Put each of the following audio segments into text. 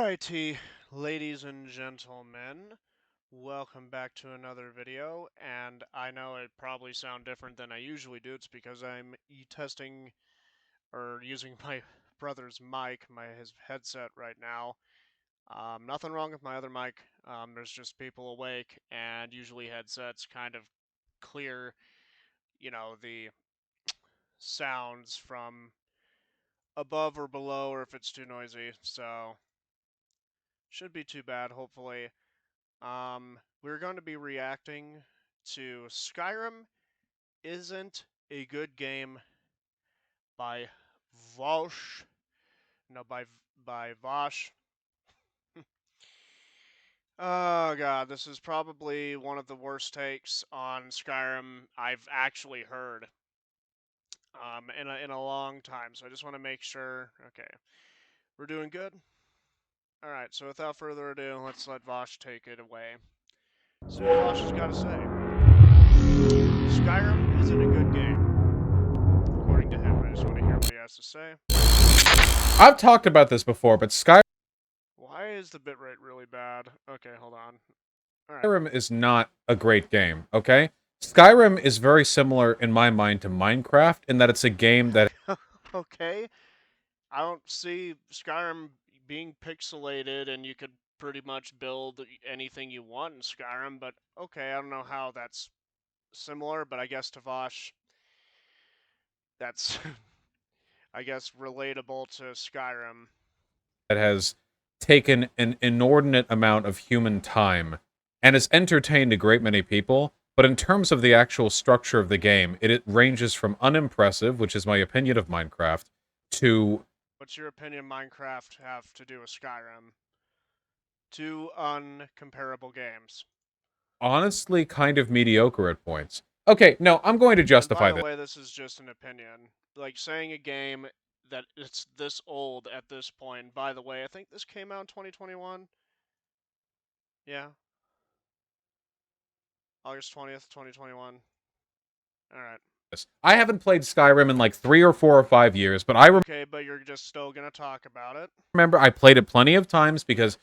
Alrighty, ladies and gentlemen, welcome back to another video, and I know it probably sound different than I usually do. It's because I'm testing or using my brother's mic, his headset right now. Nothing wrong with my other mic. There's just people awake, and usually headsets kind of clear, the sounds from above or below, or if it's too noisy. So should be too bad, hopefully. We're going to be reacting to Skyrim Isn't a Good Game by Vaush. No, by Vaush. Oh god, this is probably one of the worst takes on Skyrim I've actually heard in a long time. So I just want to make sure. Okay, we're doing good. All right. So without further ado, let's let Vaush take it away. See what Vaush has got to say. Skyrim isn't a good game, according to him. I just want to hear what he has to say. I've talked about this before, but Why is the bitrate really bad? Okay, hold on. All right. Skyrim is not a great game, okay? Skyrim is very similar, in my mind, to Minecraft, in that it's a game that... Okay. I don't see Skyrim being pixelated and you could pretty much build anything you want in Skyrim, but okay, I don't know how that's similar, but I guess to Vaush, that's, I guess, relatable to Skyrim. that has taken an inordinate amount of human time and has entertained a great many people, but in terms of the actual structure of the game, it ranges from unimpressive, which is my opinion of Minecraft, to... What's your opinion Minecraft have to do with Skyrim? Two uncomparable games. honestly kind of mediocre at points. Okay, no, I'm going to justify this. By this. the way, this is just an opinion. Like, saying a game that it's this old at this point. By the way, I think this came out in 2021. Yeah. August 20th, 2021. Alright. I haven't played Skyrim in like 3 or 4 or 5 years, but Okay, but you're just still gonna talk about it? remember I played it plenty of times because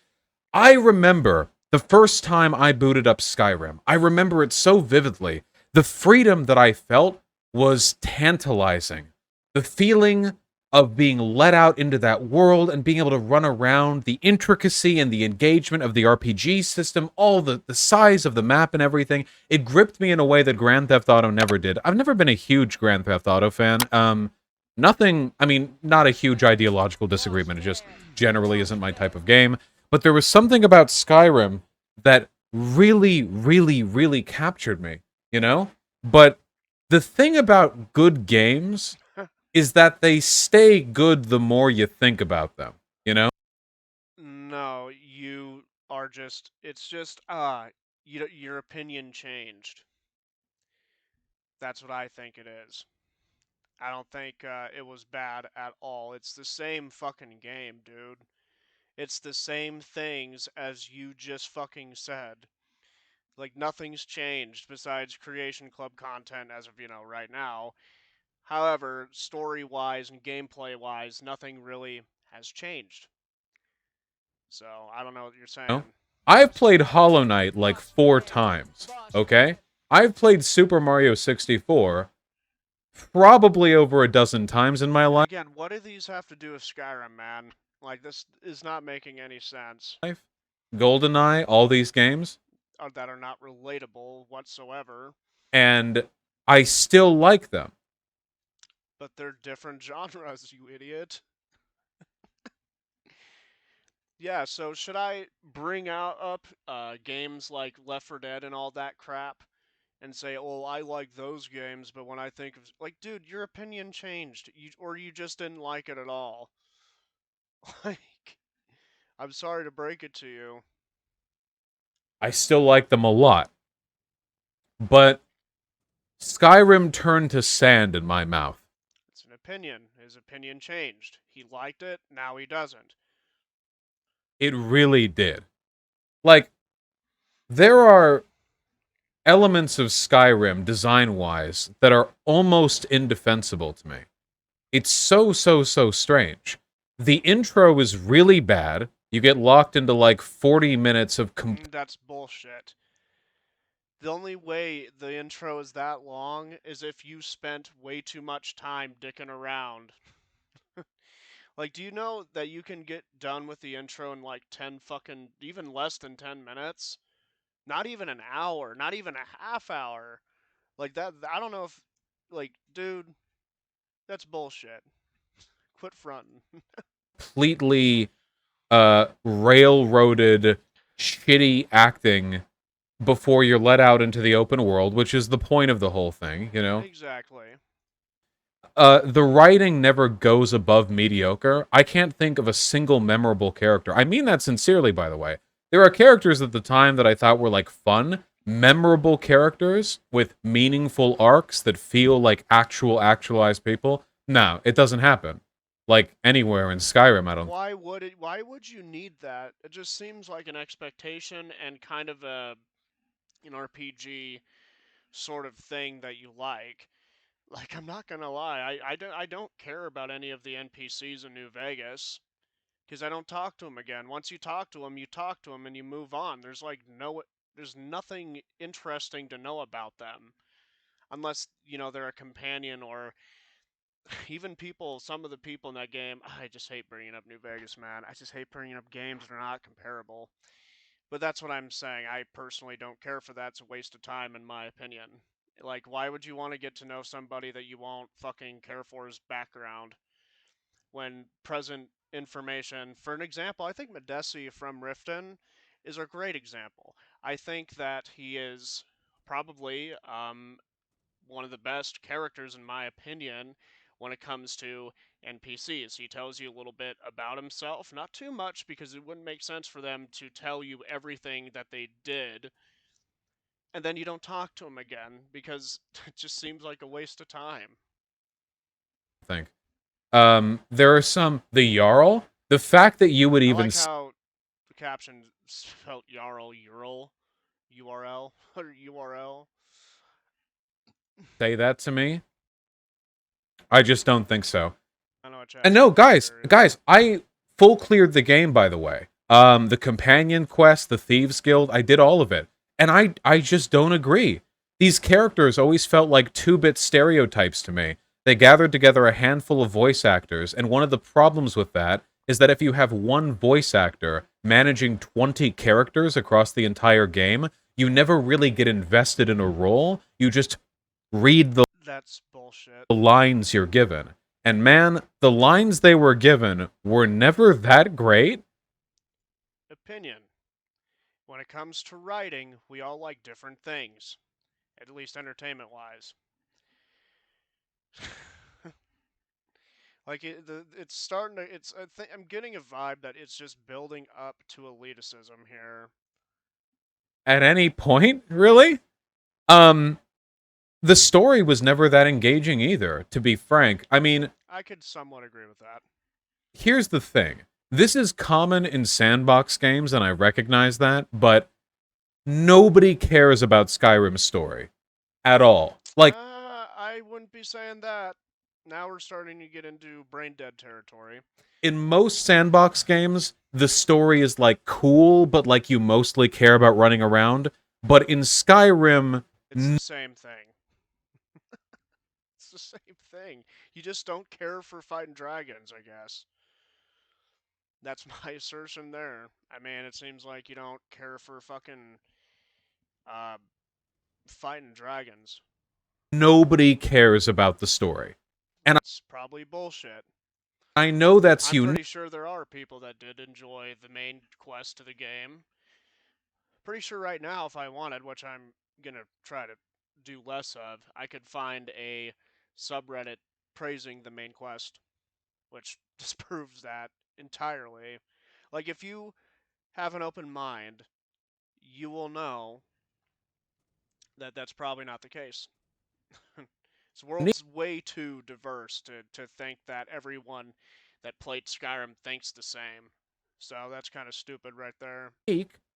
I remember the first time I booted up Skyrim. I remember it so vividly. The freedom that I felt was tantalizing. The feeling of being let out into that world and being able to run around, the intricacy and the engagement of the RPG system, all the size of the map and everything, it gripped me in a way that Grand Theft Auto never did. I've never been a huge Grand Theft Auto fan. Nothing, I mean, not a huge ideological disagreement, it just generally isn't my type of game. But there was something about Skyrim that really, really, really captured me, you know? But the thing about good games is that they stay good the more you think about them, you know? No, you are just, it's just, your opinion changed. That's what I think it is. I don't think it was bad at all. It's the same fucking game, dude. It's the same things as you just fucking said. Like, nothing's changed besides Creation Club content as of, right now. However, story-wise and gameplay-wise, nothing really has changed. So, I don't know what you're saying. No? I've played Hollow Knight like 4 times, okay? I've played Super Mario 64 probably over a dozen times in my life. Again, what do these have to do with Skyrim, man? Like, this is not making any sense. GoldenEye, all these games. That are not relatable whatsoever. And I still like them. But they're different genres, you idiot. Yeah, so should I bring up games like Left 4 Dead and all that crap? And say, oh, I like those games, but when I think of... Like, dude, your opinion changed. Or you just didn't like it at all. Like, I'm sorry to break it to you. I still like them a lot. But Skyrim turned to sand in my mouth. It's an opinion. His opinion changed. He liked it, now he doesn't. It really did. Like, there are elements of Skyrim, design-wise, that are almost indefensible to me. It's so strange. The intro is really bad. You get locked into like 40 minutes of That's bullshit. The only way the intro is that long is if you spent way too much time dicking around. Like, do you know that you can get done with the intro in like 10 fucking, even less than 10 minutes? Not even an hour, not even a half hour. Like, that, I don't know if, like, dude, that's bullshit. Quit fronting. completely railroaded, shitty acting before you're let out into the open world, which is the point of the whole thing, you know? Exactly. The writing never goes above mediocre. I can't think of a single memorable character. I mean that sincerely, by the way. There are characters at the time that I thought were like fun, memorable characters with meaningful arcs that feel like actualized people. No, it doesn't happen. Like anywhere in Skyrim, I don't. Why would you need that? It just seems like an expectation and kind of an RPG sort of thing that you like. Like, I'm not gonna lie, I don't care about any of the NPCs in New Vegas because I don't talk to them again. Once you talk to them and you move on. There's nothing interesting to know about them unless they're a companion or even some of the people in that game. I just hate bringing up New Vegas, man. I just hate bringing up games that are not comparable. But that's what I'm saying. I personally don't care for that. It's a waste of time, in my opinion. Like, why would you want to get to know somebody that you won't fucking care for his background when present information? For an example, I think Medesi from Riften is a great example. I think that he is probably one of the best characters, in my opinion, when it comes to NPCs. He tells you a little bit about himself, not too much because it wouldn't make sense for them to tell you everything that they did, and then you don't talk to him again because it just seems like a waste of time. think. There are some the Jarl. The fact that you would I even like how the caption spelled Jarl, URL, or URL. say that to me, I just don't think so. I know what And chat's no, saying over guys, here. guys, I full cleared the game by the way. The companion quest, the Thieves Guild, I did all of it. And I just don't agree. These characters always felt like two-bit stereotypes to me. They gathered together a handful of voice actors, and one of the problems with that is that if you have one voice actor managing 20 characters across the entire game, you never really get invested in a role. You just read the That's bullshit. lines you're given. And man, the lines they were given were never that great. Opinion. When it comes to writing, we all like different things, at least entertainment wise. Like it's starting to. I'm getting a vibe that it's just building up to elitism here. At any point, really. Um, the story was never that engaging either, to be frank. I mean, I could somewhat agree with that. here's the thing. This is common in sandbox games, and I recognize that, but nobody cares about Skyrim's story at all. Like, I wouldn't be saying that. Now we're starting to get into brain dead territory. in most sandbox games, the story is like cool, but like you mostly care about running around. But in Skyrim, It's the same thing. It's the same thing. You just don't care for fighting dragons, I guess. That's my assertion there. I mean, it seems like you don't care for fucking uh, fighting dragons. nobody cares about the story. And That's probably bullshit. I know that's I'm unique. pretty sure there are people that did enjoy the main quest of the game. Pretty sure right now, if I wanted, which I'm gonna try to do less of, I could find a subreddit praising the main quest, which disproves that entirely. Like, if you have an open mind, you will know that that's probably not the case. This world's way too diverse to think that everyone that played Skyrim thinks the same. So that's kind of stupid right there.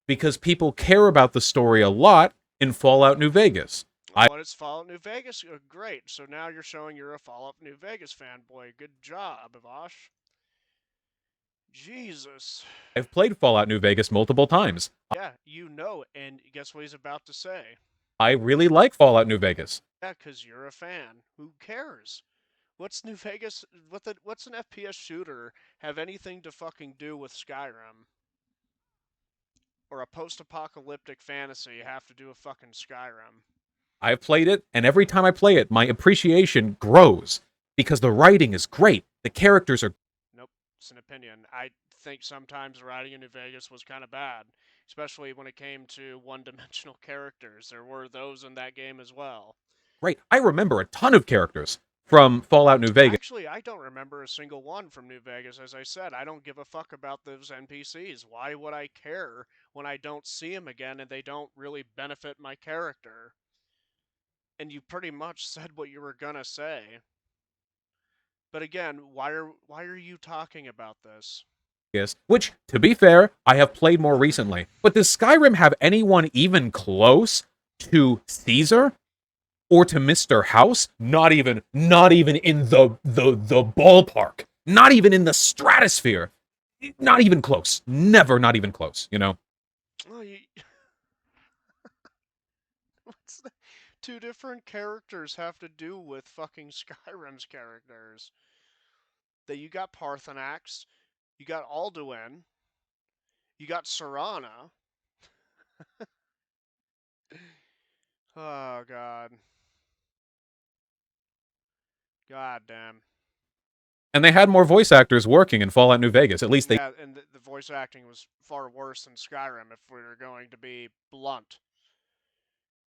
Because people care about the story a lot in Fallout New Vegas. I Oh, and it's Fallout New Vegas. Great. So now you're showing you're a Fallout New Vegas fanboy. Good job, Vaush. Jesus. I've played Fallout New Vegas multiple times. Yeah, you know, and guess what he's about to say? I really like Fallout New Vegas. Yeah, 'cause you're a fan. Who cares? What's New Vegas? What's an FPS shooter have anything to fucking do with Skyrim? Or a post-apocalyptic fantasy have to do with fucking Skyrim? I've played it, and every time I play it, my appreciation grows because the writing is great. The characters are Nope, it's an opinion. I think sometimes writing in New Vegas was kind of bad, especially when it came to one-dimensional characters. There were those in that game as well. great. I remember a ton of characters from Fallout New Vegas. Actually, I don't remember a single one from New Vegas. As I said, I don't give a fuck about those NPCs. Why would I care when I don't see them again and they don't really benefit my character? And you pretty much said what you were gonna say. But again, why are you talking about this? Which, to be fair, I have played more recently. But does Skyrim have anyone even close to Caesar or to Mr. House? Not even in the ballpark. Not even in the stratosphere. Not even close. Never, not even close, you know? Well, what's the, two different characters have to do with fucking Skyrim's characters? That you got Parthenax, you got Alduin, you got Serana. Oh god. God damn. And they had more voice actors working in Fallout New Vegas. At least they Yeah, and the voice acting was far worse than Skyrim, if we were going to be blunt.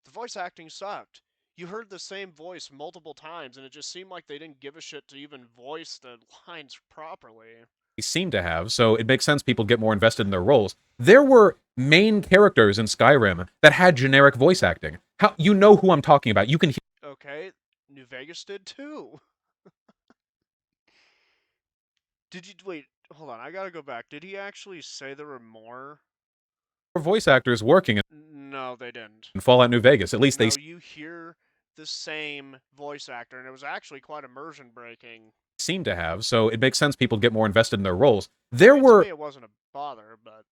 The voice acting sucked. You heard the same voice multiple times, and it just seemed like they didn't give a shit to even voice the lines properly. seem to have, so it makes sense people get more invested in their roles. There were main characters in Skyrim that had generic voice acting. How you know who I'm talking about? You can Okay, New Vegas did too. Did you wait? Hold on, I gotta go back. Did he actually say there were more? hear voice actors working No, they didn't. in Fallout New Vegas. At least they No, you hear the same voice actor, and it was actually quite immersion breaking. seem to have, so it makes sense people get more invested in their roles. I There mean, to were me, it wasn't a bother, but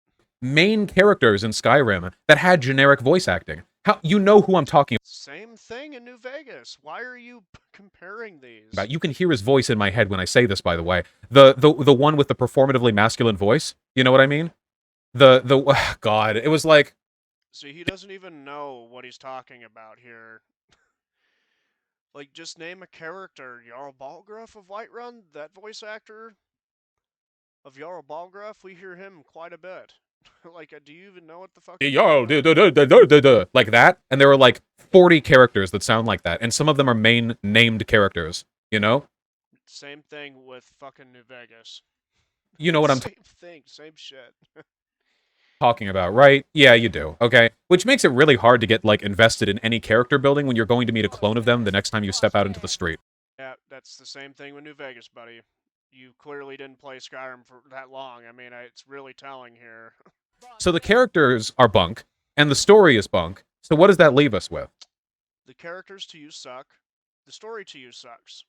main characters in Skyrim that had generic voice acting. How you know who I'm talking same thing in New Vegas. Why are you comparing these? about? You can hear his voice in my head when I say this, by the way. The one with the performatively masculine voice. You know what I mean? The God, it was like See, he doesn't even know what he's talking about here. Like, just name a character. Jarl Balgruuf of Whiterun, that voice actor of Jarl Balgruuf, we hear him quite a bit. Like, do you even know what the fuck you're talking about? like that, and there were like 40 characters that sound like that, and some of them are main named characters. You know, Same thing with fucking New Vegas. you know what I'm Same thing, same shit. talking about, right? Yeah, you do. Okay, which makes it really hard to get like invested in any character building when you're going to meet a clone of them the next time you step out into the street. Yeah, that's the same thing with New Vegas, buddy. You clearly didn't play Skyrim for that long. I mean, it's really telling here. So the characters are bunk, and the story is bunk. So what does that leave us with? The characters to you suck. The story to you sucks.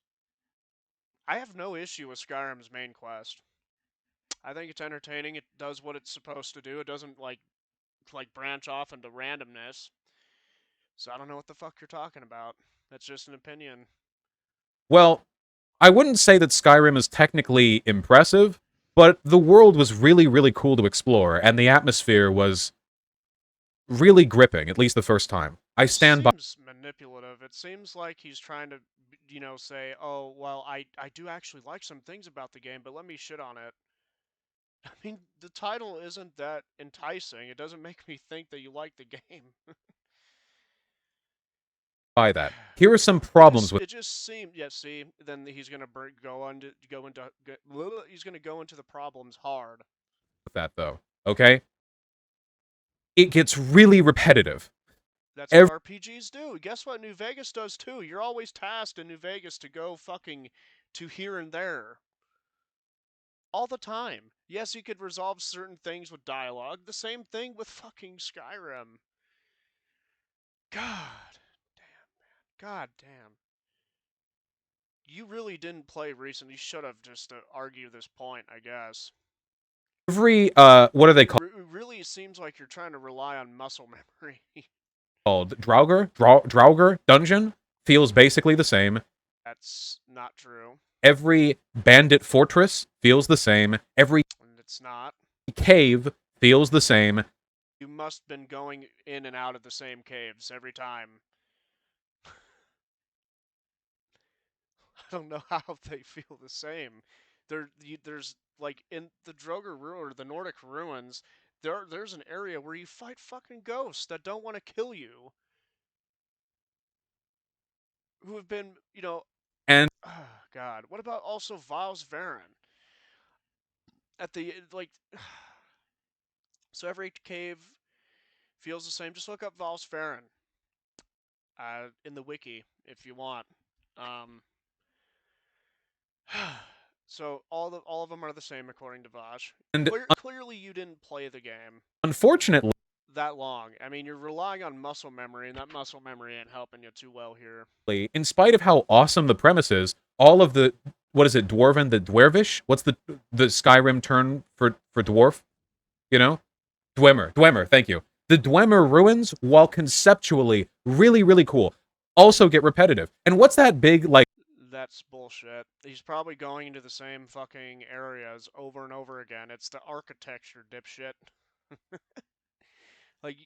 I have no issue with Skyrim's main quest. I think it's entertaining. It does what it's supposed to do. It doesn't like branch off into randomness. So I don't know what the fuck you're talking about. That's just an opinion. Well, I wouldn't say that Skyrim is technically impressive, but the world was really, really cool to explore, and the atmosphere was really gripping, at least the first time. I stand by Seems manipulative. It seems like he's trying to, say, "Oh, well, I do actually like some things about the game, but let me shit on it." I mean, the title isn't that enticing. It doesn't make me think that you like the game. that. Here are some problems with It just seemed, yeah. See, then he's gonna he's gonna go into the problems hard. that, though. Okay? It gets really repetitive. That's what Every RPGs do. Guess what New Vegas does too? You're always tasked in New Vegas to go fucking to here and there. All the time. Yes, you could resolve certain things with dialogue. The same thing with fucking Skyrim. God damn, man. God damn. You really didn't play recently. You should have just to argue this point, I guess. Every what are they called? It really seems like you're trying to rely on muscle memory. Draugr dungeon feels basically the same. That's not true. Every bandit fortress feels the same. Every And it's not. cave feels the same. You must have been going in and out of the same caves every time. I don't know how they feel the same. There's like in the Droger or the Nordic ruins, there's an area where you fight fucking ghosts that don't want to kill you, who have been, And oh God. What about also Vaush at the like? So every cave feels the same. Just look up Vaush in the wiki if you want. Um, so all of them are the same according to Vaush. and Clearly, you didn't play the game unfortunately, that long. I mean, you're relying on muscle memory, and that muscle memory ain't helping you too well here. in spite of how awesome the premise is, all of the what is it, dwarven, the dwervish? What's the Skyrim term for dwarf? You know, Dwemer. Thank you. The Dwemer ruins, while conceptually really really cool, also get repetitive. And what's that big like? That's bullshit. He's probably going into the same fucking areas over and over again. It's the architecture, dipshit. Like,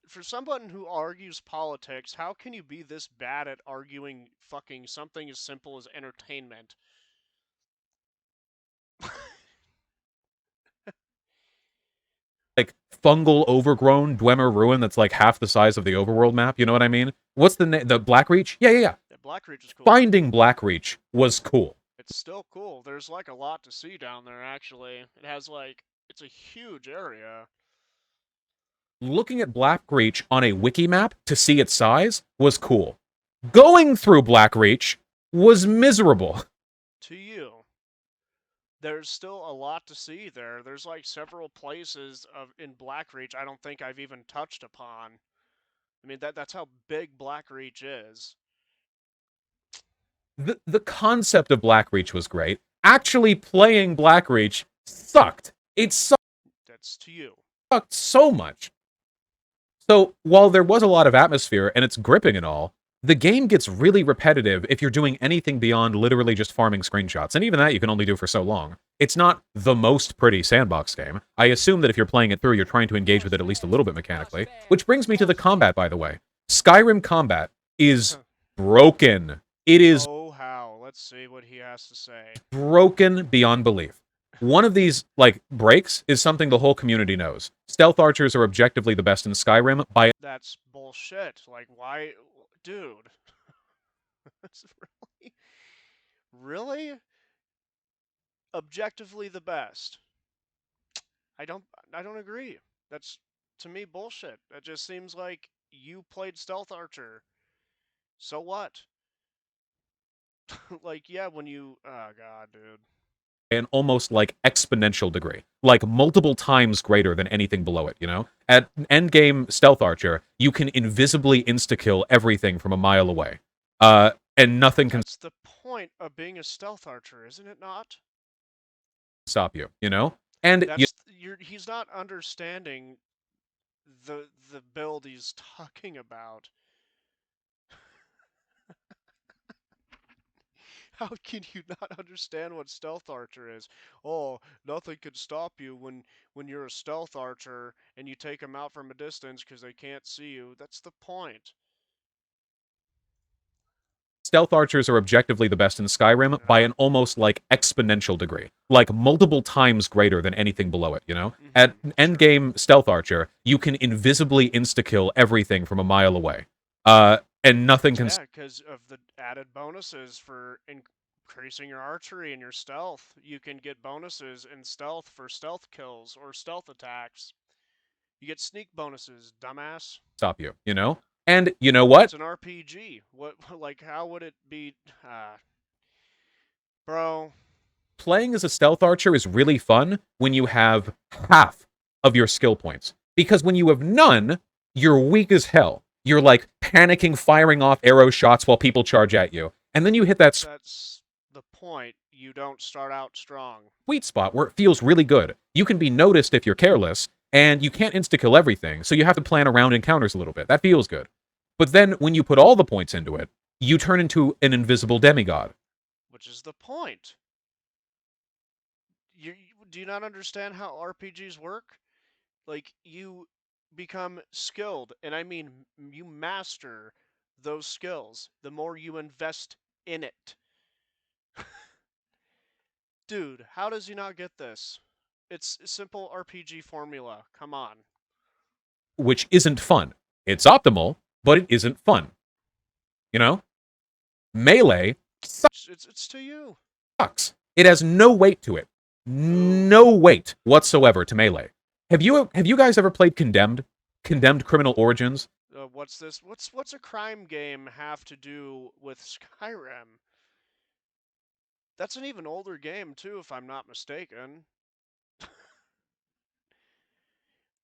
for someone who argues politics, how can you be this bad at arguing fucking something as simple as entertainment? Like fungal overgrown Dwemer ruin that's like half the size of the overworld map. You know what I mean? What's the name? The Blackreach? Yeah. Yeah, Blackreach is cool. Finding Blackreach was cool. It's still cool. There's like a lot to see down there, actually. It has like, it's a huge area. Looking at Blackreach on a wiki map to see its size was cool. Going through Blackreach was miserable. To you. There's still a lot to see there. There's like several places in Blackreach I don't think I've even touched upon. I mean that's how big Blackreach is. The concept of Blackreach was great. Actually playing Blackreach sucked. It sucked. That's to you. Sucked so much. So while there was a lot of atmosphere and it's gripping and all, the game gets really repetitive if you're doing anything beyond literally just farming screenshots. And even that you can only do for so long. It's not the most pretty sandbox game. I assume that if you're playing it through, you're trying to engage with it at least a little bit mechanically. Which brings me to the combat, by the way. Skyrim combat is broken. It is Oh, how? Let's see what he has to say. broken beyond belief. One of these, like, breaks is something the whole community knows. Stealth archers are objectively the best in Skyrim by... That's bullshit. Like, why? Dude. That's really... Really? Objectively the best. I don't agree. That's, to me, bullshit. It just seems like you played Stealth Archer. So what? Like, yeah, when you... Oh, God, dude. an almost like exponential degree, like multiple times greater than anything below it, you know? At endgame Stealth Archer, you can invisibly insta-kill everything from a mile away. And nothing can That's the point of being a Stealth Archer, isn't it not? stop you, you know? And He's not understanding the build he's talking about. How can you not understand what Stealth Archer is? Oh, nothing can stop you when you're a Stealth Archer and you take them out from a distance because they can't see you. That's the point. Stealth archers are objectively the best in Skyrim by an almost like exponential degree, like multiple times greater than anything below it, you know? At endgame Stealth Archer, you can invisibly insta-kill everything from a mile away. And nothing can... Yeah, because of the added bonuses for increasing your archery and your stealth. You can get bonuses in stealth for stealth kills or stealth attacks. You get sneak bonuses, dumbass. Stop you, you know? And you know what? It's an RPG. What, like, how would it be? Bro. Playing as a stealth archer is really fun when you have half of your skill points. Because when you have none, you're weak as hell. You're like panicking, firing off arrow shots while people charge at you. And then you hit that... That's the point. you don't start out strong. Sweet spot where it feels really good. You can be noticed if you're careless, and you can't insta-kill everything, so you have to plan around encounters a little bit. That feels good. But then when you put all the points into it, you turn into an invisible demigod. Which is the point. Do you not understand how RPGs work? Like, you become skilled, and I mean you master those skills the more you invest in it. Dude, how does he not get this? It's a simple RPG formula. Come on. Which isn't fun. It's optimal, but it isn't fun. You know? Melee It's to you. sucks. It has no weight to it. No weight whatsoever to Melee. Have you guys ever played Condemned? Condemned Criminal Origins? What's this? What's a crime game have to do with Skyrim? That's an even older game too, if I'm not mistaken.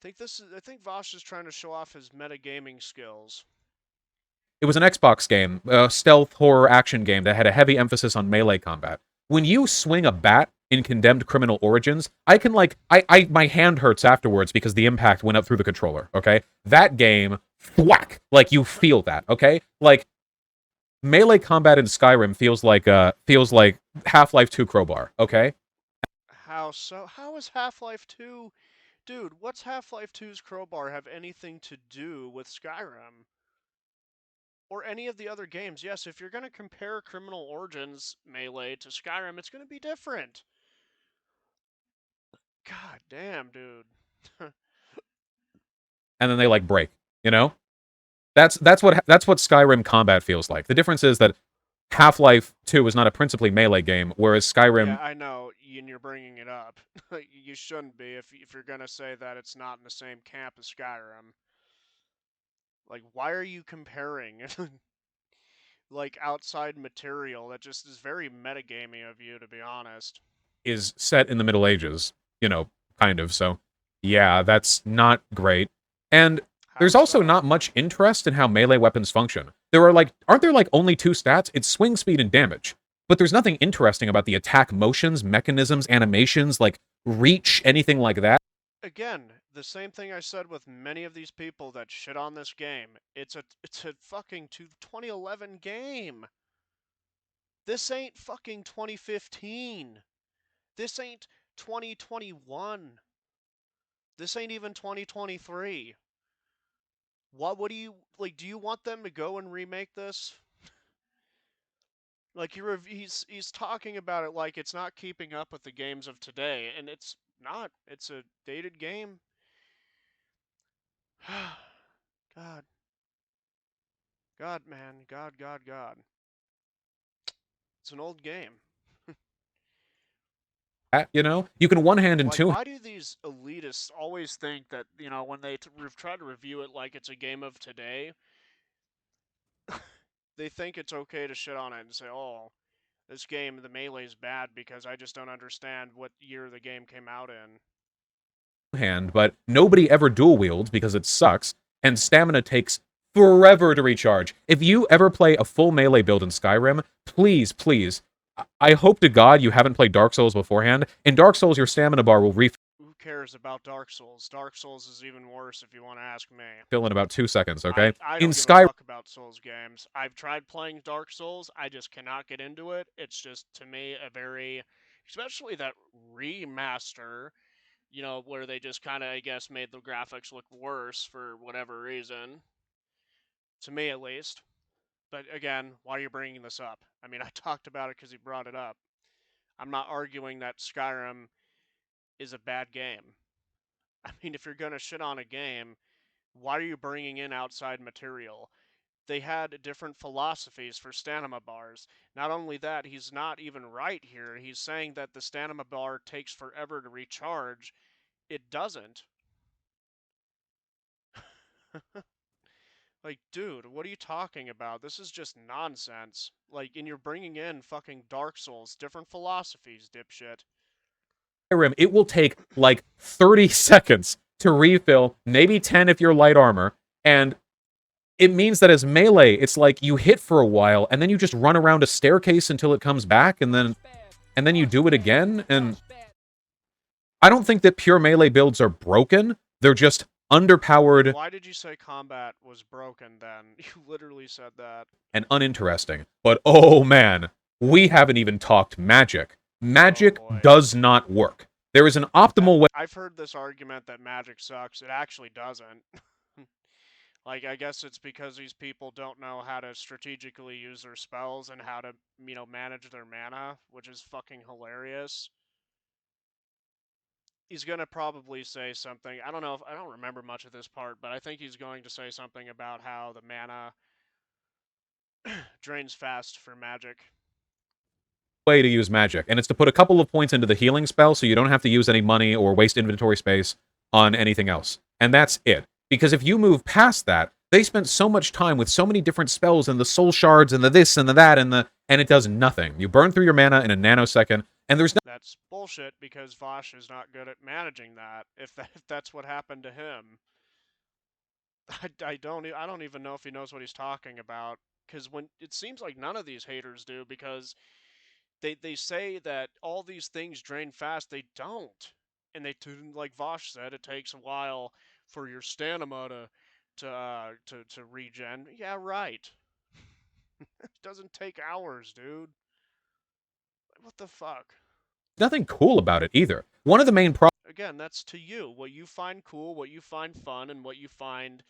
I think Vaush is trying to show off his metagaming skills. It was an Xbox game, a stealth horror action game that had a heavy emphasis on melee combat. When you swing a bat in Condemned Criminal Origins, I can my hand hurts afterwards because the impact went up through the controller, okay? That game, thwack, like you feel that, okay? Like melee combat in Skyrim feels like Half-Life 2 Crowbar, okay? How so? How is Half-Life 2? Dude, what's Half-Life 2's crowbar have anything to do with Skyrim? Or any of the other games? Yes, if you're going to compare Criminal Origins Melee to Skyrim, it's going to be different. God damn, dude. And then they like break, you know? That's what Skyrim combat feels like. The difference is that Half-Life 2 is not a principally melee game, whereas Skyrim... Yeah, I know, and you're bringing it up. You shouldn't be if you're going to say that it's not in the same camp as Skyrim. Like, why are you comparing, like, outside material? That just is very metagamey of you, to be honest. is set in the Middle Ages, you know, kind of, so yeah, that's not great. And there's also not much interest in how melee weapons function. Aren't there only two stats? It's swing speed and damage. But there's nothing interesting about the attack motions, mechanisms, animations, like reach, anything like that. Again, the same thing I said with many of these people that shit on this game. It's a fucking 2011 game. This ain't fucking 2015. This ain't 2021. This ain't even 2023. What do you like? Do you want them to go and remake this? Like he's talking about it like it's not keeping up with the games of today, and it's not. It's a dated game. God. God, man. God, God, God. It's an old game. You know, you can one hand and Like, two. why do these elitists always think that, you know, when they try to review it like it's a game of today, they think it's okay to shit on it and say, oh, this game, the melee is bad because I just don't understand what year the game came out in. Hand, but nobody ever dual wields because it sucks, and stamina takes forever to recharge. If you ever play a full melee build in Skyrim, please, please, I hope to God you haven't played Dark Souls beforehand. In Dark Souls, your stamina bar will refill. Who cares about Dark Souls? Dark Souls is even worse if you want to ask me. In about 2 seconds, okay? I in don't give a fuck about Souls games. I've tried playing Dark Souls. I just cannot get into it. It's just, to me, a very... Especially that remaster, you know, where they just kind of, I guess, made the graphics look worse for whatever reason. To me, at least. But again, why are you bringing this up? I mean, I talked about it because he brought it up. I'm not arguing that Skyrim is a bad game. I mean, if you're going to shit on a game, why are you bringing in outside material? They had different philosophies for stamina bars. Not only that, he's not even right here. He's saying that the stamina bar takes forever to recharge. It doesn't. Like, dude, what are you talking about? This is just nonsense. Like, and you're bringing in fucking Dark Souls, different philosophies, dipshit. Skyrim, it will take like 30 seconds to refill, maybe 10 if you're light armor, and it means that as melee, it's like you hit for a while, and then you just run around a staircase until it comes back, and then and then you do it again, and I don't think that pure melee builds are broken. They're just underpowered Why did you say combat was broken then? You literally said that. and uninteresting. But oh man, we haven't even talked magic. Oh Magic boy. does not work. There is an optimal way. I've heard this argument that magic sucks. It actually doesn't. Like, I guess it's because these people don't know how to strategically use their spells and how to, manage their mana, which is fucking hilarious. He's gonna probably say something. I don't know if I don't remember much of this part, but I think he's going to say something about how the mana drains fast for magic. Way to use magic, and it's to put a couple of points into the healing spell so you don't have to use any money or waste inventory space on anything else. And that's it. Because if you move past that, they spent so much time with so many different spells and the soul shards and the this and the that and it does nothing. You burn through your mana in a nanosecond, and there's no. That's bullshit because Vaush is not good at managing that. If that's what happened to him, I don't even know if he knows what he's talking about. Because when it seems like none of these haters do, because they say that all these things drain fast. They don't, and like Vaush said, it takes a while for your stamina to regen. Yeah, right. It doesn't take hours, dude. What the fuck? Nothing cool about it either. One of the main problems. Again, that's to you. What you find cool, what you find fun, and what you find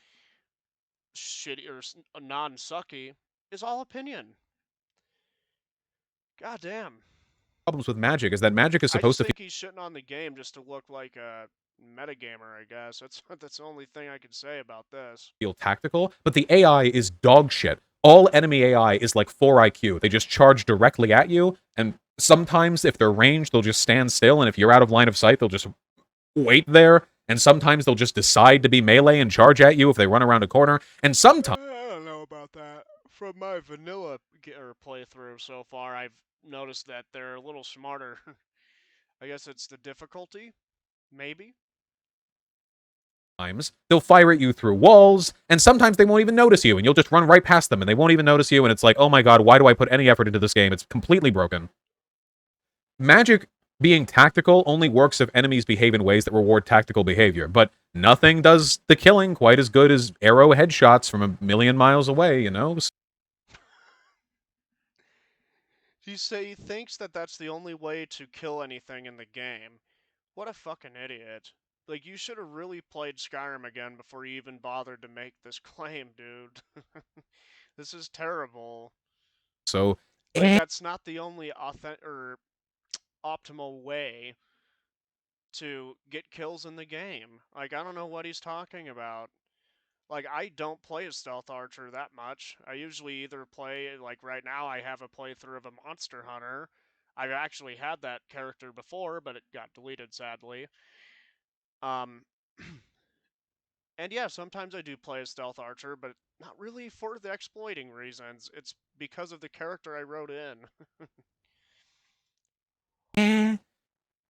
shitty or non-sucky is all opinion. God damn. Problems with magic is that magic is I supposed just to think he's shitting on the game just to look like a metagamer, I guess. That's the only thing I can say about this. feel tactical, but the AI is dog shit. All enemy AI is like 4 IQ. They just charge directly at you, and sometimes if they're ranged, they'll just stand still, and if you're out of line of sight, they'll just wait there, and sometimes they'll just decide to be melee and charge at you if they run around a corner, and sometimes. I don't know about that. From my vanilla playthrough so far, I've noticed that they're a little smarter. I guess it's the difficulty, maybe. They'll fire at you through walls, and sometimes they won't even notice you, and you'll just run right past them, and they won't even notice you, and it's like, oh my god, why do I put any effort into this game? It's completely broken. Magic being tactical only works if enemies behave in ways that reward tactical behavior, but nothing does the killing quite as good as arrow headshots from a million miles away, you know? He thinks that that's the only way to kill anything in the game. What a fucking idiot. Like, you should have really played Skyrim again before you even bothered to make this claim, dude. This is terrible. So, Like, that's not the only authentic or optimal way to get kills in the game. Like, I don't know what he's talking about. Like, I don't play a stealth archer that much. I usually either play, like right now, I have a playthrough of a monster hunter. I've actually had that character before, but it got deleted sadly. Um, and yeah, sometimes I do play a stealth archer, but not really for the exploiting reasons. It's because of the character I wrote in. and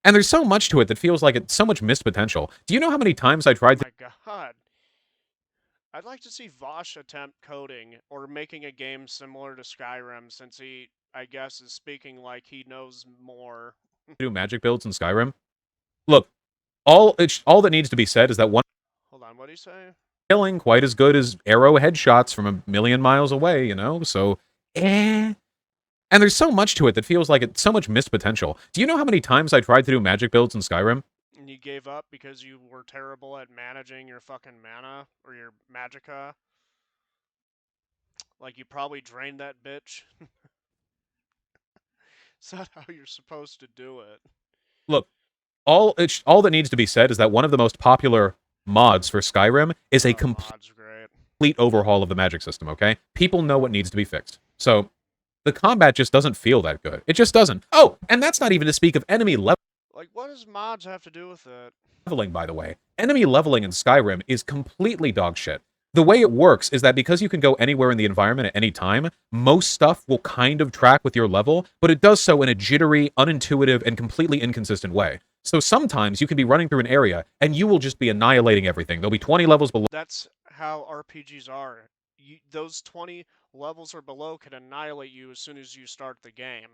there's so much to it that feels like it's so much missed potential. Do you know how many times I Oh tried to my god. I'd like to see Vaush attempt coding or making a game similar to Skyrim since he, I guess, is speaking like he knows more. do magic builds in Skyrim? Look, all that needs to be said is that one Hold on, what do you say? killing quite as good as arrow headshots from a million miles away, you know? So, and there's so much to it that feels like it's so much missed potential. Do you know how many times I tried to do magic builds in Skyrim? And you gave up because you were terrible at managing your fucking mana or your magicka? Like, you probably drained that bitch? Is that how you're supposed to do it? Look, all that needs to be said is that one of the most popular mods for Skyrim is a Mod's great. complete overhaul of the magic system, okay? People know what needs to be fixed. So, the combat just doesn't feel that good. It just doesn't. Oh, and that's not even to speak of enemy Like, what does mods have to do with it? leveling, by the way. Enemy leveling in Skyrim is completely dog shit. The way it works is that because you can go anywhere in the environment at any time, most stuff will kind of track with your level, but it does so in a jittery, unintuitive, and completely inconsistent way. So sometimes you can be running through an area and you will just be annihilating everything. There'll be 20 levels below. That's how RPGs are. Those 20 levels or below can annihilate you as soon as you start the game.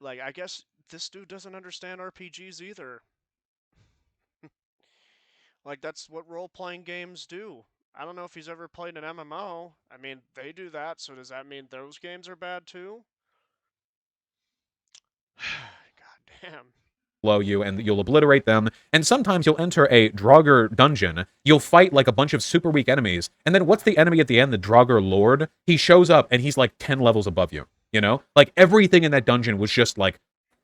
Like, I guess this dude doesn't understand RPGs either. Like, that's what role playing games do. I don't know if he's ever played an MMO. I mean, they do that, so does that mean those games are bad too? God damn. below you and you'll obliterate them. And sometimes you'll enter a Draugr dungeon. You'll fight like a bunch of super weak enemies. And then what's the enemy at the end? The Draugr Lord. He shows up and he's like 10 levels above you. You know? Like everything in that dungeon was just like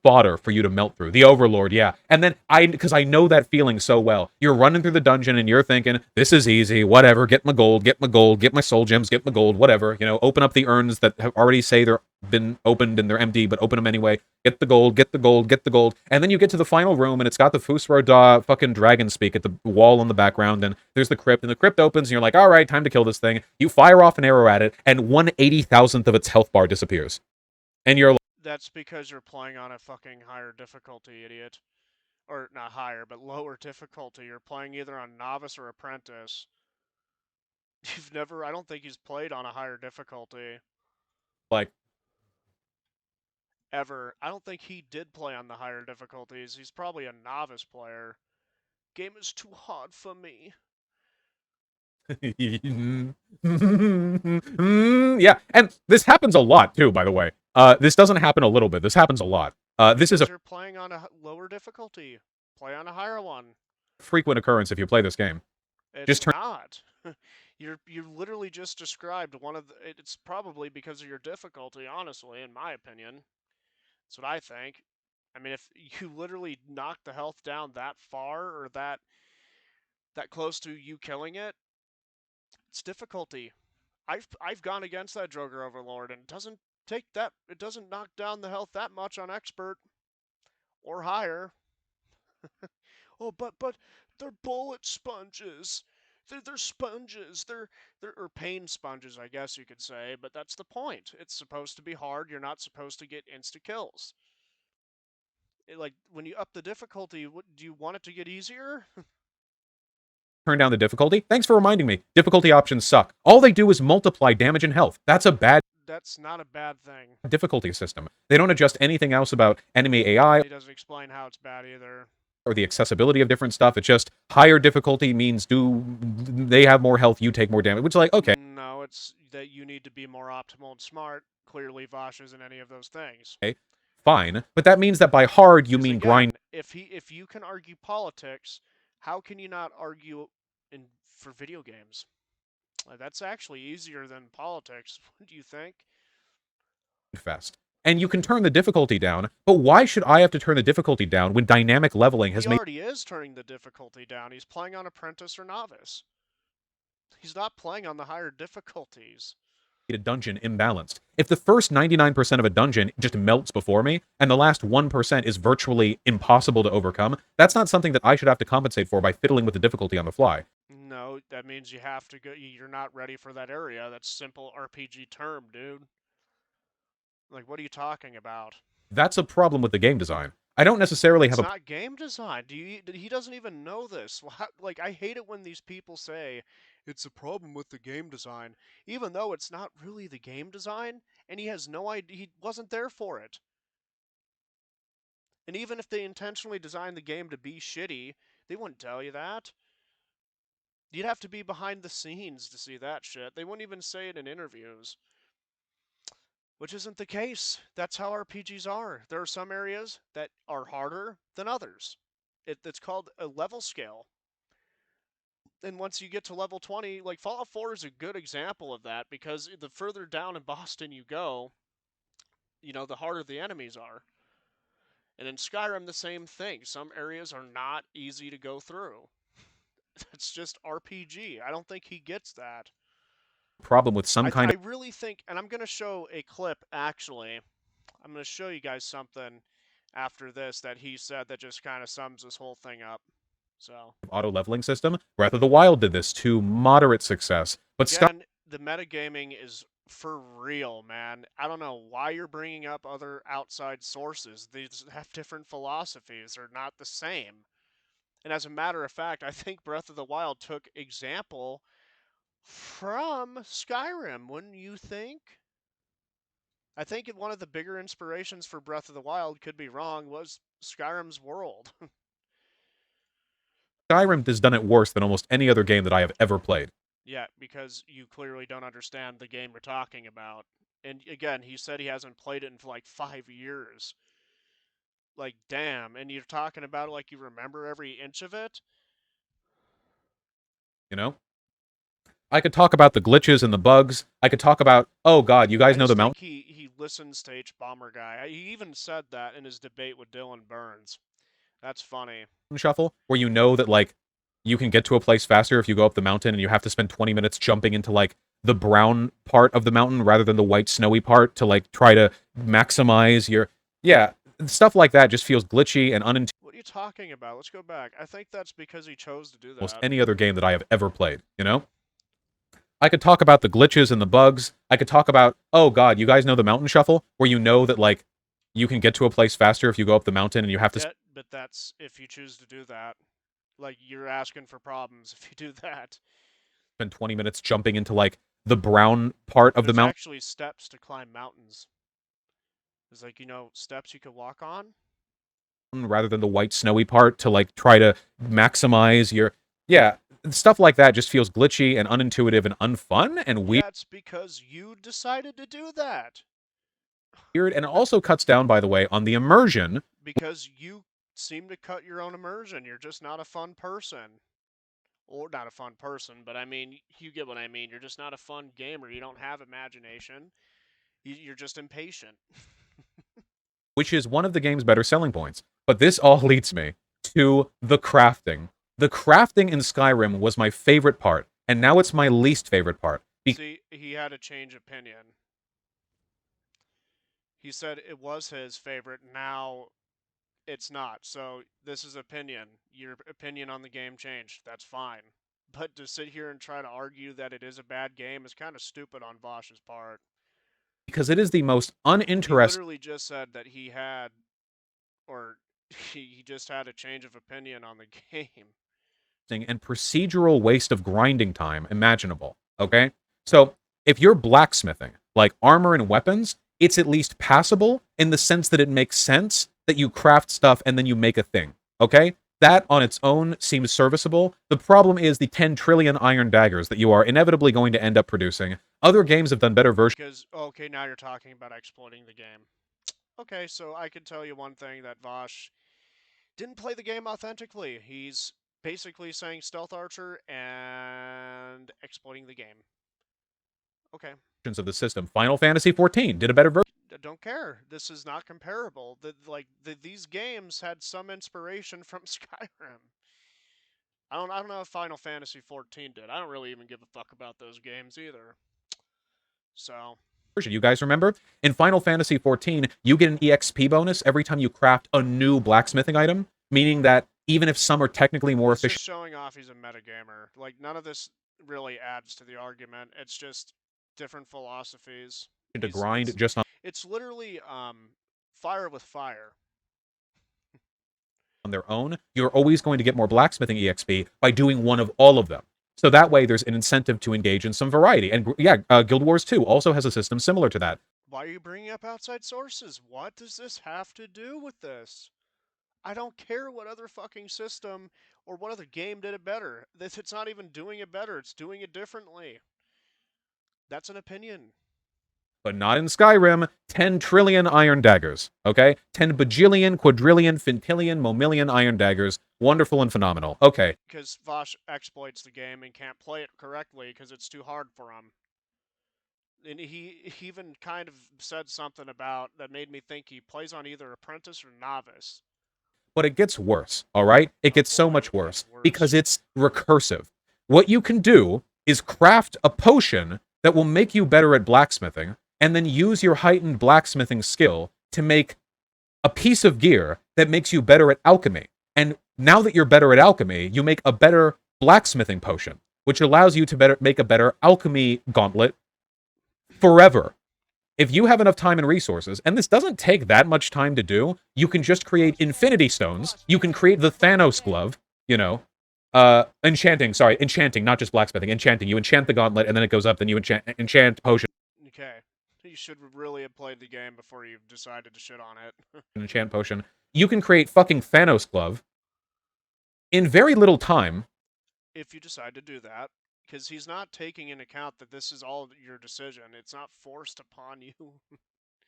fodder for you to melt through. The Overlord, yeah. And then because I know that feeling so well. You're running through the dungeon and you're thinking, this is easy, whatever, get my gold, get my gold, get my soul gems, get my gold, whatever. You know, open up the urns that have already say they're been opened and they're empty, but open them anyway. Get the gold, get the gold, get the gold. And then you get to the final room and it's got the Fusro Da fucking dragon speak at the wall in the background, and there's the crypt, and the crypt opens and you're like, all right, time to kill this thing. You fire off an arrow at it, and 1/80,000th of its health bar disappears. And you're That's because you're playing on a fucking higher difficulty, idiot. Or not higher, but lower difficulty. You're playing either on novice or apprentice. You've never, I don't think he's played on a higher difficulty like, ever. I don't think he did play on the higher difficulties. He's probably a novice player. Game is too hard for me. yeah, and this happens a lot too, by the way. This doesn't happen a little bit. This happens a lot. This is Because a you're playing on a lower difficulty. Play on a higher one. frequent occurrence if you play this game. It's Just turn not. You literally just described one of the. It's probably because of your difficulty, honestly, in my opinion. That's what I think. I mean, if you literally knock the health down that far or that close to you killing it, it's difficulty. I've gone against that Droger Overlord and it doesn't take that. It doesn't knock down the health that much on expert or higher. Oh, but they're bullet sponges. They're sponges. They're or pain sponges, I guess you could say. But that's the point. It's supposed to be hard. You're not supposed to get insta kills. Like when you up the difficulty, what, do you want it to get easier? turn down the difficulty. Thanks for reminding me. Difficulty options suck. All they do is multiply damage and health. That's a bad That's not a bad thing. difficulty system. They don't adjust anything else about enemy AI He doesn't explain how it's bad either. or the accessibility of different stuff. It's just higher difficulty means do they have more health, you take more damage, which is like, okay, No, it's that you need to be more optimal and smart. Clearly, Vaush isn't any of those things. fine. But that means that by hard you Because mean again, grind if you can argue politics, how can you not argue in for video games? That's actually easier than politics. What do you think? fest. And you can turn the difficulty down, but why should I have to turn the difficulty down when dynamic leveling has He made already is turning the difficulty down. He's playing on apprentice or novice. He's not playing on the higher difficulties. a dungeon imbalanced? If the first 99% of a dungeon just melts before me, and the last 1% is virtually impossible to overcome, that's not something that I should have to compensate for by fiddling with the difficulty on the fly. No, that means you have to go. You're not ready for that area. That's simple RPG term, dude. Like, what are you talking about? That's a problem with the game design. I don't necessarily have It's a not game design. He doesn't even know this. Like, I hate it when these people say it's a problem with the game design, even though it's not really the game design, and he has no idea. He wasn't there for it. And even if they intentionally designed the game to be shitty, they wouldn't tell you that. You'd have to be behind the scenes to see that shit. They wouldn't even say it in interviews. Which isn't the case. That's how RPGs are. There are some areas that are harder than others. It's called a level scale. And once you get to level 20, like Fallout 4 is a good example of that because the further down in Boston you go, the harder the enemies are. And in Skyrim, the same thing. Some areas are not easy to go through. It's just RPG. I don't think he gets that. problem with some kind I of really think, and I'm going to show a clip actually. I'm going to show you guys something after this that he said that just kind of sums this whole thing up. So, auto leveling system. Breath of the Wild did this to moderate success, but Sky again, the metagaming is for real, man. I don't know why you're bringing up other outside sources. These have different philosophies, they're not the same. And as a matter of fact, I think Breath of the Wild took example from Skyrim, wouldn't you think? I think one of the bigger inspirations for Breath of the Wild, could be wrong, was Skyrim's world. Skyrim has done it worse than almost any other game that I have ever played. Yeah, because you clearly don't understand the game we're talking about. And again, he said he hasn't played it in like 5 years. Like, damn. And you're talking about it like you remember every inch of it? You know? I could talk about the glitches and the bugs. I could talk about, oh god, you I guys know just the think mountain he listens to H Bomber Guy. He even said that in his debate with Dylan Burns. That's funny. shuffle, where you know that, like, you can get to a place faster if you go up the mountain and you have to spend 20 minutes jumping into, like, the brown part of the mountain rather than the white snowy part to, like, try to maximize your... Yeah, stuff like that just feels glitchy and unintuitive. What are you talking about? Let's go back. I think that's because he chose to do Almost that. any other game that I have ever played, you know? I could talk about the glitches and the bugs. I could talk about, oh god, you guys know the mountain shuffle, where you know that, like, you can get to a place faster if you go up the mountain and you have to But that's if you choose to do that. Like, you're asking for problems if you do that. spend 20 minutes jumping into, like, the brown part of the There's mountain actually steps to climb mountains. There's, like, steps you could walk on. rather than the white snowy part to, like, try to maximize your... Yeah, stuff like that just feels glitchy and unintuitive and unfun and That's because you decided to do that. weird, and it also cuts down, by the way, on the immersion. Because you seem to cut your own immersion. You're just not a fun person. Or not a fun person, but I mean, you get what I mean. You're just not a fun gamer. You don't have imagination. You're just impatient. Which is one of the game's better selling points. But this all leads me to the crafting. The crafting in Skyrim was my favorite part, and now it's my least favorite part. See, he had a change opinion. He said it was his favorite. Now it's not. So this is opinion. Your opinion on the game changed. That's fine. But to sit here and try to argue that it is a bad game is kind of stupid on Vaush's part. Because it is the most He uninteresting literally just said that he had, or he just had a change of opinion on the game. and procedural waste of grinding time imaginable. Okay? So, if you're blacksmithing, like armor and weapons, it's at least passable in the sense that it makes sense that you craft stuff and then you make a thing. Okay? That on its own seems serviceable. The problem is the 10 trillion iron daggers that you are inevitably going to end up producing. Other games have done better versions. Because, okay, now you're talking about exploiting the game. Okay, so I can tell you one thing, that Vaush didn't play the game authentically. He's basically saying stealth archer and exploiting the game. Okay. Of the system. Final Fantasy XIV did a better version. I don't care. This is not comparable. These games had some inspiration from Skyrim. I don't know if Final Fantasy XIV did. I don't really even give a fuck about those games either. So, You guys remember? In Final Fantasy XIV, you get an EXP bonus every time you craft a new blacksmithing item, meaning that even if some are technically more it's efficient, just showing off he's a metagamer. Like, none of this really adds to the argument. It's just different philosophies. to grind just on It's literally fire with fire. their own, you're always going to get more blacksmithing EXP by doing one of all of them. So that way, there's an incentive to engage in some variety. And yeah, Guild Wars 2 also has a system similar to that. Why are you bringing up outside sources? What does this have to do with this? I don't care what other fucking system or what other game did it better. It's not even doing it better, it's doing it differently. That's an opinion. But not in Skyrim. 10 trillion iron daggers, okay? 10 bajillion, quadrillion, fintillion, momillion iron daggers. Wonderful and phenomenal. Okay. Because Vaush exploits the game and can't play it correctly because it's too hard for him. And he even kind of said something about that made me think he plays on either apprentice or novice. But it gets worse, all right? It gets so much worse because it's recursive. What you can do is craft a potion that will make you better at blacksmithing, and then use your heightened blacksmithing skill to make a piece of gear that makes you better at alchemy. And now that you're better at alchemy, you make a better blacksmithing potion, which allows you to make a better alchemy gauntlet forever. If you have enough time and resources, and this doesn't take that much time to do, you can just create infinity stones. You can create the Thanos glove, enchanting, not just blacksmithing, enchanting. You enchant the gauntlet, and then it goes up, then you enchant potion. Okay. You should really have played the game before you decided to shit on it. An enchant potion. You can create fucking Thanos glove in very little time If you decide to do that, because he's not taking into account that this is all your decision. It's not forced upon you.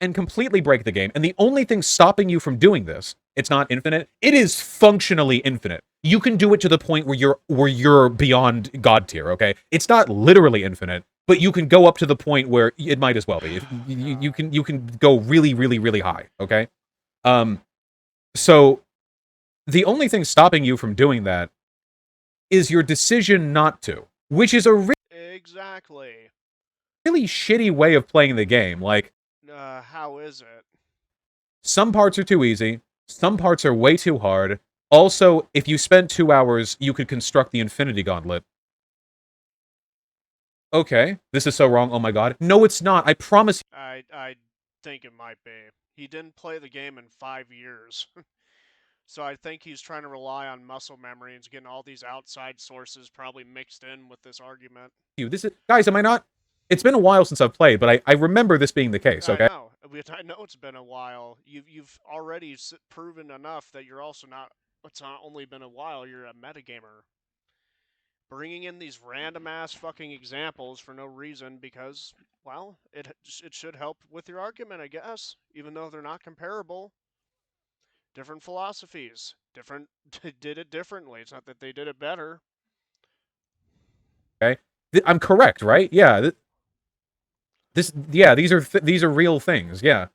and completely break the game. And the only thing stopping you from doing this, it's not infinite. It is functionally infinite. You can do it to the point where you're beyond God tier, okay? It's not literally infinite, but you can go up to the point where it might as well be. You can go really, really, really high, okay? Um so the only thing stopping you from doing that is your decision not to, which is a Exactly. really shitty way of playing the game. Like, How is it? some parts are too easy, some parts are way too hard. Also, if you spend 2 hours, you could construct the Infinity Gauntlet. Okay, this is so wrong. Oh my god. No, it's not. I promise. I think it might be. He didn't play the game in 5 years. So I think he's trying to rely on muscle memory and getting all these outside sources probably mixed in with this argument. This is, guys, am I not? It's been a while since I've played, but I remember this being the case, I okay? know. I know it's been a while. You've already proven enough that you're also not. It's not only been a while. You're a metagamer. Bringing in these random ass fucking examples for no reason because, well, it should help with your argument, I guess. Even though they're not comparable, different philosophies, different did it differently. It's not that they did it better. Okay? I'm correct, right? Yeah. Yeah, these are real things. Yeah.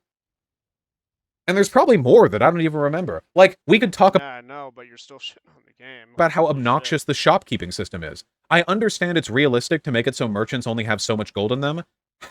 And there's probably more that I don't even remember. Like, we could talk Yeah, I know, but you're still shitting on the game. about how Holy shit. obnoxious the shopkeeping system is. I understand it's realistic to make it so merchants only have so much gold in them.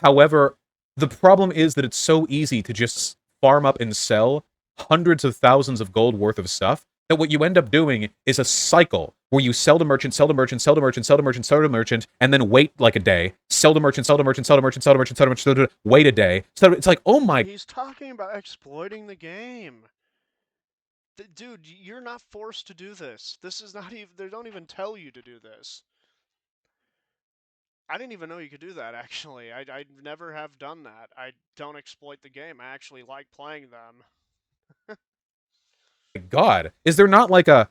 However, the problem is that it's so easy to just farm up and sell hundreds of thousands of gold worth of stuff that what you end up doing is a cycle where you sell to merchant, sell to merchant, sell to merchant, sell to merchant, sell to merchant, and then wait like a day, sell to merchant, sell to merchant, sell to merchant, sell to merchant, sell to merchant, sell to merchant, wait a day. So it's like, oh my. He's talking about exploiting the game. Dude, you're not forced to do this. This is not even. They don't even tell you to do this. I didn't even know you could do that, actually. I never have done that. I don't exploit the game. I actually like playing them. God, is there not like a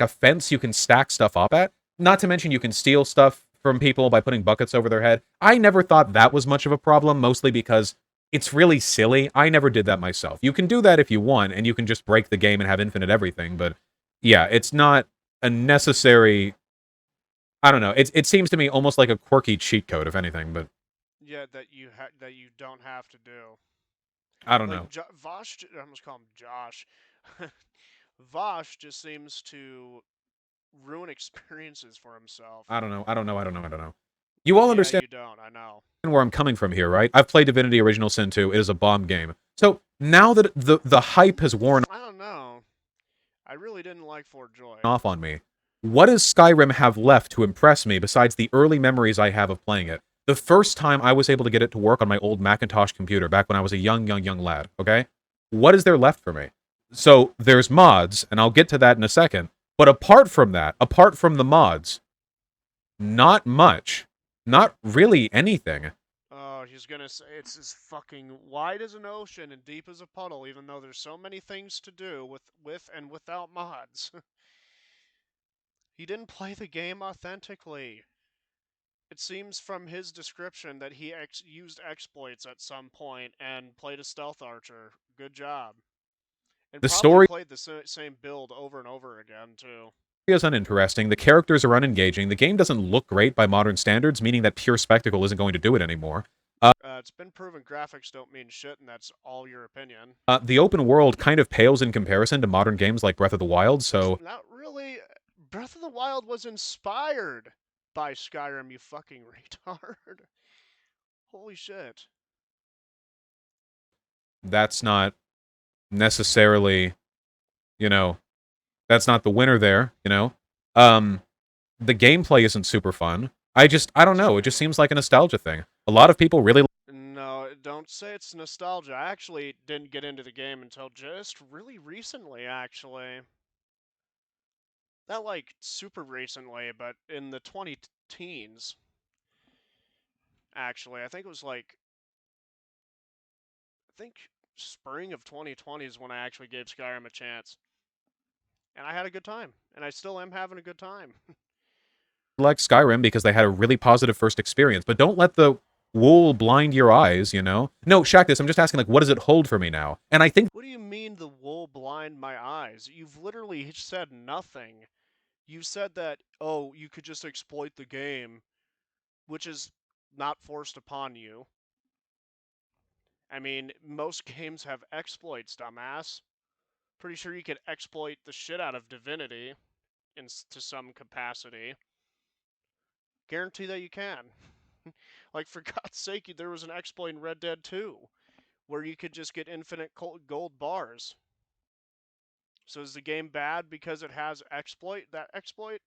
fence you can stack stuff up at? Not to mention you can steal stuff from people by putting buckets over their head. I never thought that was much of a problem, mostly because it's really silly. I never did that myself. You can do that if you want, and you can just break the game and have infinite everything, but yeah, it's not a necessary. I don't know. It seems to me almost like a quirky cheat code, if anything, but Yeah, that you don't have to do. I don't know. Like Vaush, I almost call him Josh. Vaush just seems to ruin experiences for himself. I don't know. I don't know. I don't know. I don't know. You all Yeah, understand you don't. I know. where I'm coming from here, right? I've played Divinity Original Sin 2. It is a bomb game. So now that the hype has worn I don't know. I really didn't like Fort Joy. off on me, what does Skyrim have left to impress me besides the early memories I have of playing it? The first time I was able to get it to work on my old Macintosh computer back when I was a young lad, okay? What is there left for me? So there's mods, and I'll get to that in a second. But apart from that, apart from the mods, not much. Not really anything. Oh, he's gonna say it's as fucking wide as an ocean and deep as a puddle, even though there's so many things to do with and without mods. He didn't play the game authentically. It seems from his description that he used exploits at some point and played a stealth archer. Good job. And The probably story played the same build over and over again, too. is uninteresting. The characters are unengaging. The game doesn't look great by modern standards, meaning that pure spectacle isn't going to do it anymore. It's been proven graphics don't mean shit, and that's all your opinion. The open world kind of pales in comparison to modern games like Breath of the Wild, so Not really. Breath of the Wild was inspired by Skyrim, you fucking retard. Holy shit. that's not necessarily, you know, that's not the winner there, you know. Um, the gameplay isn't super fun. I don't know. It just seems like a nostalgia thing. A lot of people really No, don't say it's nostalgia. I actually didn't get into the game until just really recently, actually. Not like super recently, but in the 20 teens, actually. I think it was like think spring of 2020 is when I actually gave Skyrim a chance, and I had a good time, and I still am having a good time. Like Skyrim because they had a really positive first experience, but don't let the wool blind your eyes, you know? No, Shaq, I'm just asking, like, what does it hold for me now? And I think What do you mean the wool blind my eyes? You've literally said nothing. You said that, oh, you could just exploit the game, which is not forced upon you. I mean, most games have exploits, dumbass. Pretty sure you could exploit the shit out of Divinity to some capacity. Guarantee that you can. Like, for God's sake, there was an exploit in Red Dead 2 where you could just get infinite gold bars. So is the game bad because it has that exploit?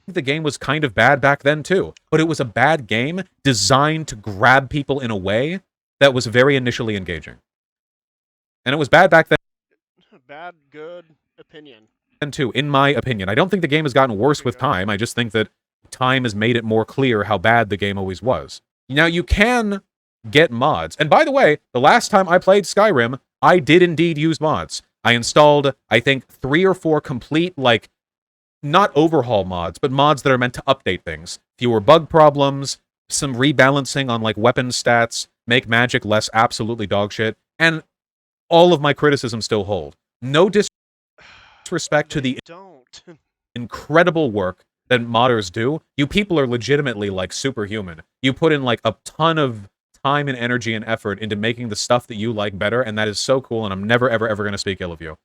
the game was kind of bad back then too, but it was a bad game designed to grab people in a way that was very initially engaging. And it was bad back Bad, good, opinion. then too, in my opinion. I don't think the game has gotten There worse we with go. time. I just think that time has made it more clear how bad the game always was. Now, you can get mods. And by the way, the last time I played Skyrim, I did indeed use mods. I installed, I think, 3 or 4 complete, like, not overhaul mods, but mods that are meant to update things. Fewer bug problems, some rebalancing on, like, weapon stats, make magic less absolutely dogshit, and all of my criticisms still hold. No disrespect to They the don't. incredible work that modders do. You people are legitimately like superhuman. You put in like a ton of time and energy and effort into making the stuff that you like better, and that is so cool, and I'm never ever ever gonna speak ill of you.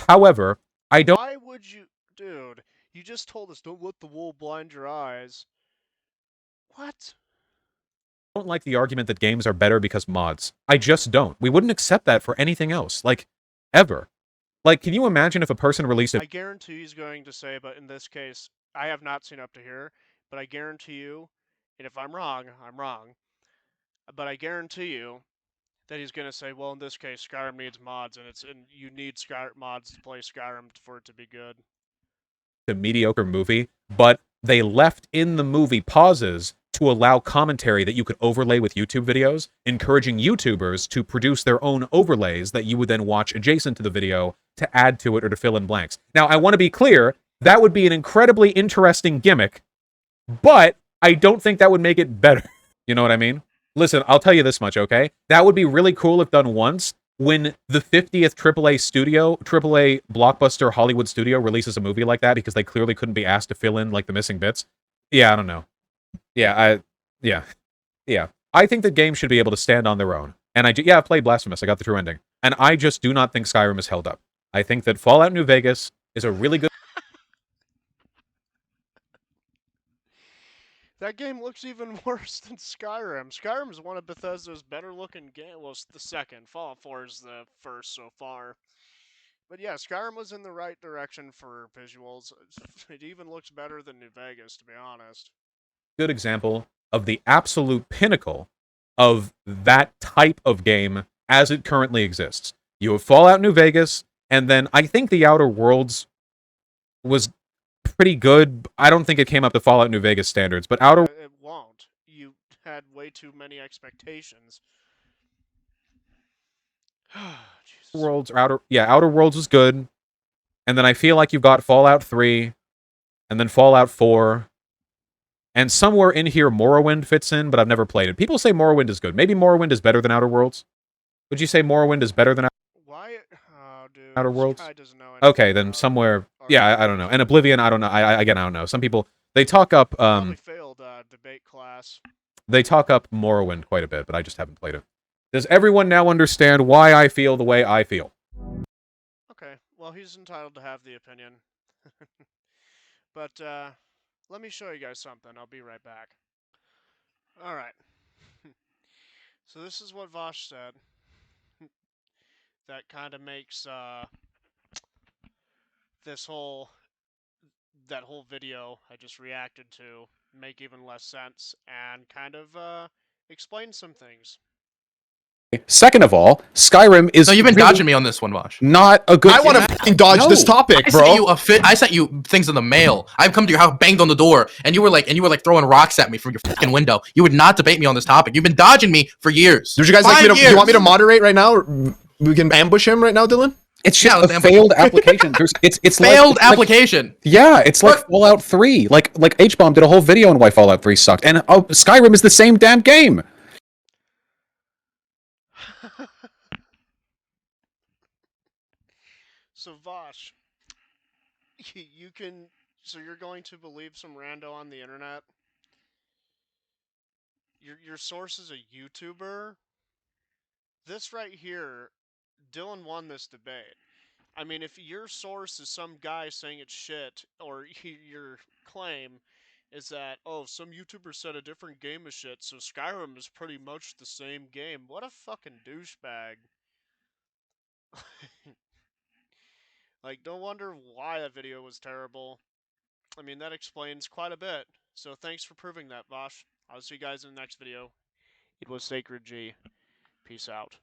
However, I don't Why would you. Dude, you just told us don't let the wool blind your eyes. What? like the argument that games are better because mods. I just don't. We wouldn't accept that for anything else. Like, ever. Like, can you imagine if a person released a I guarantee he's going to say, but in this case, I have not seen up to here, but I guarantee you, and if I'm wrong, I'm wrong, but I guarantee you that he's going to say, well, in this case, Skyrim needs mods, and you need mods to play Skyrim for it to be good. mediocre movie, but they left in the movie pauses to allow commentary that you could overlay with YouTube videos, encouraging YouTubers to produce their own overlays that you would then watch adjacent to the video to add to it or to fill in blanks. Now, I want to be clear, that would be an incredibly interesting gimmick, but I don't think that would make it better. You know what I mean? Listen, I'll tell you this much, okay? That would be really cool if done once, when the 50th AAA blockbuster Hollywood studio releases a movie like that because they clearly couldn't be asked to fill in like the missing bits. Yeah, I don't know. Yeah, yeah. I think that games should be able to stand on their own. And I played Blasphemous. I got the true ending. And I just do not think Skyrim is held up. I think that Fallout New Vegas is a really good That game looks even worse than Skyrim. Skyrim is one of Bethesda's better looking games. Well, it's the second. Fallout 4 is the first so far. But yeah, Skyrim was in the right direction for visuals. It even looks better than New Vegas, to be honest. good example of the absolute pinnacle of that type of game as it currently exists. You have Fallout New Vegas, and then I think the Outer Worlds was pretty good. I don't think it came up to Fallout New Vegas standards, but Outer It won't. You had way too many expectations. Jesus. Worlds, Outer Worlds was good, and then I feel like you've got Fallout 3, and then Fallout 4, and somewhere in here Morrowind fits in, but I've never played it. People say Morrowind is good. Maybe Morrowind is better than Outer Worlds. Would you say Morrowind is better than Why? Oh, dude, Outer this Worlds? guy doesn't know Okay, anything then about somewhere, yeah, I don't know. RPGs. And Oblivion, I don't know. Again, I don't know. Some people they talk up Probably failed debate class. Morrowind quite a bit, but I just haven't played it. Does everyone now understand why I feel the way I feel? Okay, well, he's entitled to have the opinion. But let me show you guys something. I'll be right back. All right. So this is what Vaush said. That kind of makes this whole that whole video I just reacted to make even less sense and kind of explain some things. Second of all, Skyrim is No, you've been really dodging me on this one, Vosh. not a good. I want to fucking dodge this topic, bro. I sent you things in the mail. I've come to your house, banged on the door, and you were like throwing rocks at me from your fucking window. You would not debate me on this topic. You've been dodging me for years. Would you guys like me to? Do you want me to moderate right now? We can ambush him right now, Dylan. It's just a failed application. It's failed application. Yeah, it's like Fallout 3. Like H-Bomb did a whole video on why Fallout 3 sucked, and Skyrim is the same damn game. So Vaush, you can. So you're going to believe some rando on the internet? Your source is a YouTuber? This right here, Dylan won this debate. I mean, if your source is some guy saying it's shit, or your claim is that, oh, some YouTuber said a different game is shit, so Skyrim is pretty much the same game. What a fucking douchebag. Like, don't wonder why that video was terrible. I mean, that explains quite a bit. So thanks for proving that, Vaush. I'll see you guys in the next video. It was Sacred G. Peace out.